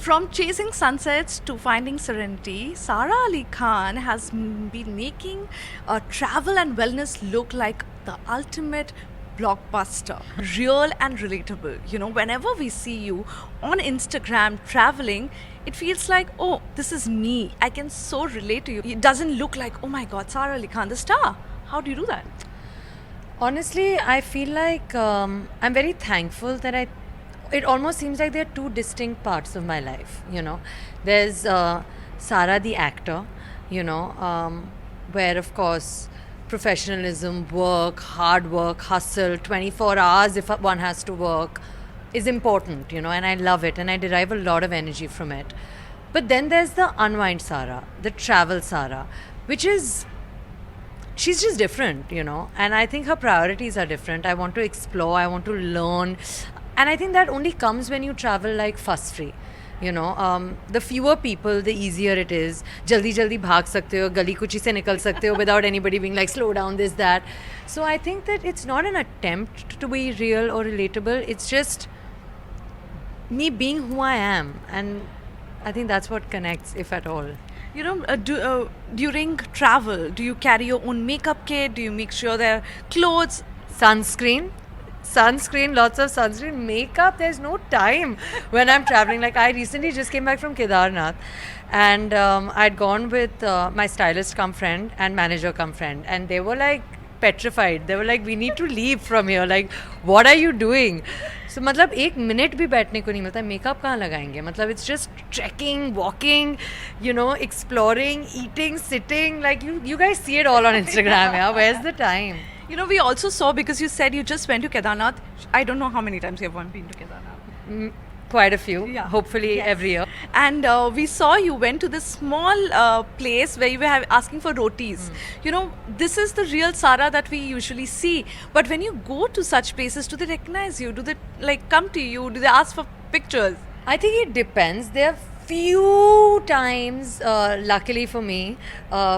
From chasing sunsets to finding serenity, Sara Ali Khan has been making travel and wellness look like the ultimate blockbuster. Real and relatable. You know, whenever we see you on Instagram traveling, it feels like, oh, this is me. I can so relate to you. It doesn't look like, oh my God, Sara Ali Khan, the star. How do you do that? Honestly, I feel like I'm very thankful that it almost seems like there are two distinct parts of my life, you know. There's Sara the actor, you know, where of course professionalism, work, hard work, hustle, 24 hours if one has to work is important, you know, and I love it and I derive a lot of energy from it. But then there's the unwind Sara, the travel Sara, which is she's just different, you know, and I think her priorities are different. I want to explore, I want to learn, and I think that only comes when you travel like fuss free, you know. The fewer people, the easier it is. Jaldi jaldi bhag sakte ho, gali kuchi se nikal sakte ho without anybody being like slow down, this that. So I think that it's not an attempt to be real or relatable, it's just me being who I am, and I think that's what connects, if at all. You know, during travel, do you carry your own makeup kit? Do you make sure there are clothes? Sunscreen, lots of sunscreen. Makeup, there's no time when I'm traveling. Like, I recently just came back from Kedarnath, and I'd gone with my stylist come friend and manager come friend, and they were like petrified. They were like, we need to leave from here. Like, what are you doing? So मतलब एक minute भी बैठने को नहीं मिलता. Makeup कहाँ लगाएंगे? मतलब it's just trekking, walking, you know, exploring, eating, sitting. Like you guys see it all on Instagram. Yeah, where's the time? You know, we also saw, because you said you just went to Kedarnath. I don't know how many times you have been to Kedarnath. Quite a few. Yeah. Hopefully Yes. every year. And we saw you went to this small place where you were asking for rotis. You know, this is the real Sara that we usually see. But when you go to such places, do they recognize you? Do they like come to you? Do they ask for pictures? I think it depends. There are few times, luckily for me,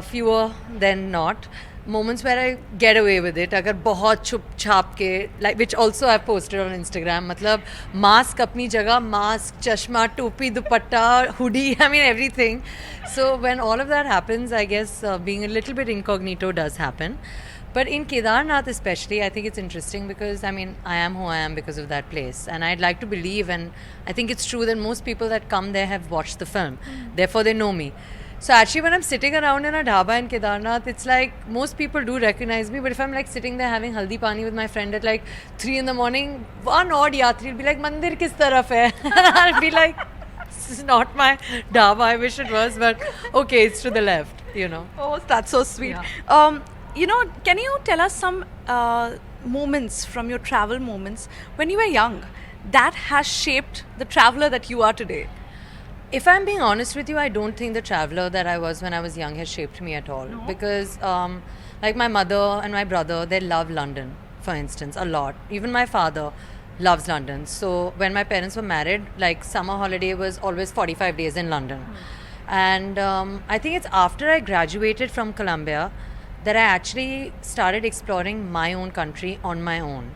fewer than not, moments where I get away with it. अगर बहुत छुप छाप के, like which also I've posted on Instagram, मतलब mask अपनी जगह, mask, चश्मा, टोपी, दुपट्टा, hoodie, I mean everything. So when all of that happens, I guess being a little bit incognito does happen. But in Kedarnath especially, I think it's interesting because, I mean, I am who I am because of that place. And I'd like to believe, and I think it's true that most people that come there have watched the film. Therefore, they know me. So actually, when I'm sitting around in a dhaba in Kedarnath, it's like most people do recognize me. But if I'm like sitting there having haldi pani with my friend at like 3 in the morning, one odd yatri will be like, "Mandir kis taraf hai?" I'll be like, "This is not my dhaba. I wish it was, but okay, it's to the left, you know." Oh, that's so sweet. Yeah. You know, can you tell us some moments from your travel moments when you were young that has shaped the traveler that you are today? If I'm being honest with you, I don't think the traveler that I was when I was young has shaped me at all. No? Because, like my mother and my brother, they love London, for instance, a lot. Even my father loves London. So when my parents were married, like summer holiday was always 45 days in London. And I think it's after I graduated from Columbia that I actually started exploring my own country on my own.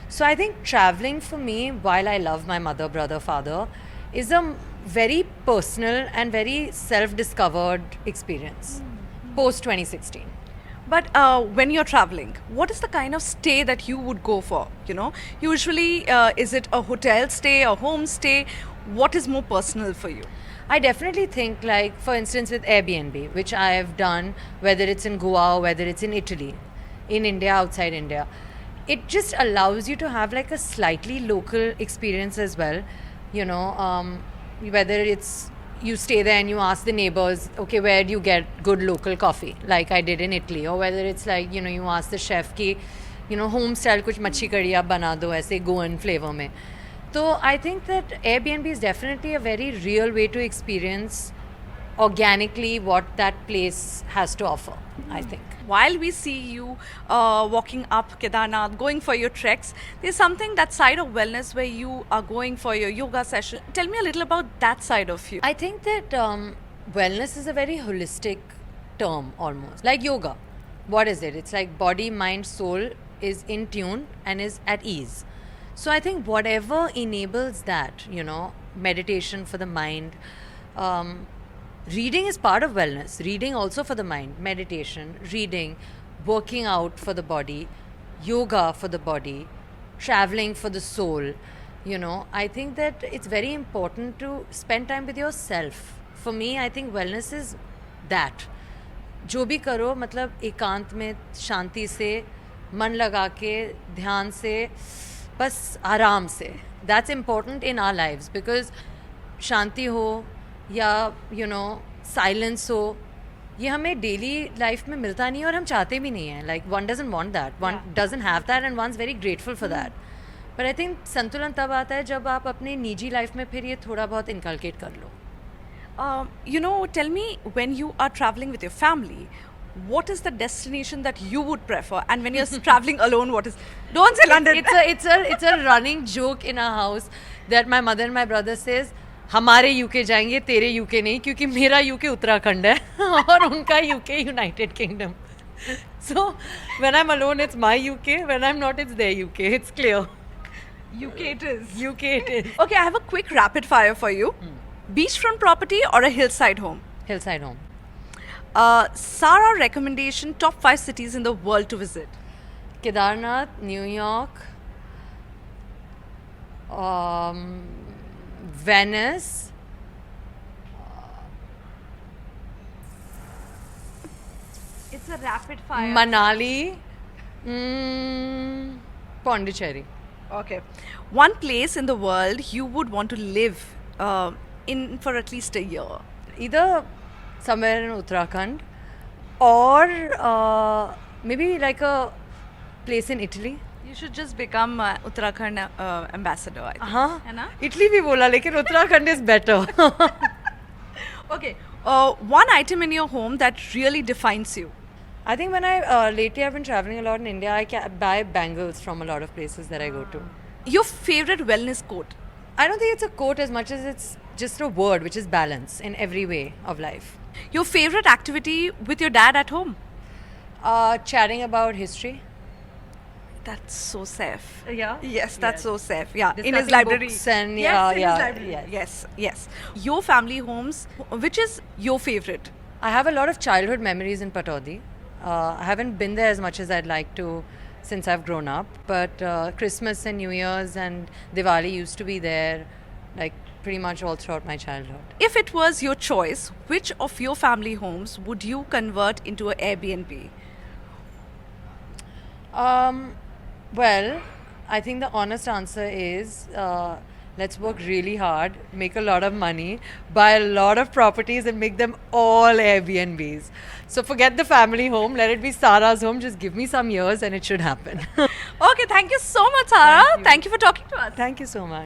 So I think traveling for me, while I love my mother, brother, father, is a very personal and very self-discovered experience post 2016. But when you're traveling, what is the kind of stay that you would go for? You know, usually is it a hotel stay, a home stay? What is more personal for you? I definitely think, like, for instance, with Airbnb, which I have done, whether it's in Goa or whether it's in Italy, in India, outside India, it just allows you to have like a slightly local experience as well. You know, whether it's you stay there and you ask the neighbors, okay, where do you get good local coffee, like I did in Italy, or whether it's like, you know, you ask the chef ki, you know, home style kuch machhi curry aap bana do aise Goan flavor mein. So I think that Airbnb is definitely a very real way to experience organically what that place has to offer, I think. While we see you walking up Kedarnath, going for your treks, there's something, that side of wellness where you are going for your yoga session. Tell me a little about that side of you. I think that wellness is a very holistic term almost. Like yoga. What is it? It's like body, mind, soul is in tune and is at ease. So I think whatever enables that, you know, meditation for the mind. Reading is part of wellness. Reading also for the mind. Meditation, reading, working out for the body, yoga for the body, traveling for the soul. You know, I think that it's very important to spend time with yourself. For me, I think wellness is that. जो भी करो मतलब एकांत में शांति से मन लगा के ध्यान से बस आराम से that's important in our lives because शांति हो या यू नो साइलेंस हो ये हमें डेली लाइफ में मिलता नहीं है और हम चाहते भी नहीं हैं like one doesn't want that one doesn't have that and one is very grateful for that but I think संतुलन तब आता है जब आप अपने निजी लाइफ में फिर ये थोड़ा बहुत इनकलकेट कर लो. You know, tell me, when you are traveling with your family, what is the destination that you would prefer? And when you're traveling alone, what is? Don't say London. It's a running joke in our house that my mother and my brother says, हमारे UK जाएंगे तेरे UK नहीं क्योंकि मेरा UK Uttarakhand है और उनका UK United kingdom. So when I'm alone, it's my UK. When I'm not, it's their UK. It's clear. UK it is. UK it is. Okay, I have a quick rapid fire for you. Beachfront property or a hillside home? Hillside home. Sarah recommendation, top 5 cities in the world to visit. Kedarnath, New York, Venice, It's a rapid fire. Manali, Pondicherry. Okay. One place in the world you would want to live in for at least a year. Either somewhere in Uttarakhand or maybe like a place in Italy. You should just become Uttarakhand ambassador, I think. हाँ है ना? Italy भी बोला लेकिन Uttarakhand is better. Okay. One item in your home that really defines you. I think when I lately I've been traveling a lot in India, I buy bangles from a lot of places that I go to. Your favorite wellness quote. I don't think it's a quote as much as it's just a word, which is balance in every way of life. Your favorite activity with your dad at home. Chatting about history. That's so safe. Yeah. Yes, that's so safe. Yeah, in his Discussing library. books and Yes, yeah, in his yeah, library. yes. Yes. Your family homes, which is your favorite? I have a lot of childhood memories in Pataudi. I haven't been there as much as I'd like to since I've grown up. But Christmas and New Year's and Diwali used to be there, like pretty much all throughout my childhood. If it was your choice, which of your family homes would you convert into an Airbnb? Well, I think the honest answer is let's work really hard, make a lot of money, buy a lot of properties and make them all Airbnbs. So forget the family home, let it be Sarah's home. Just give me some years and it should happen. Okay, thank you so much, Sarah. Thank you for talking to us. Thank you so much.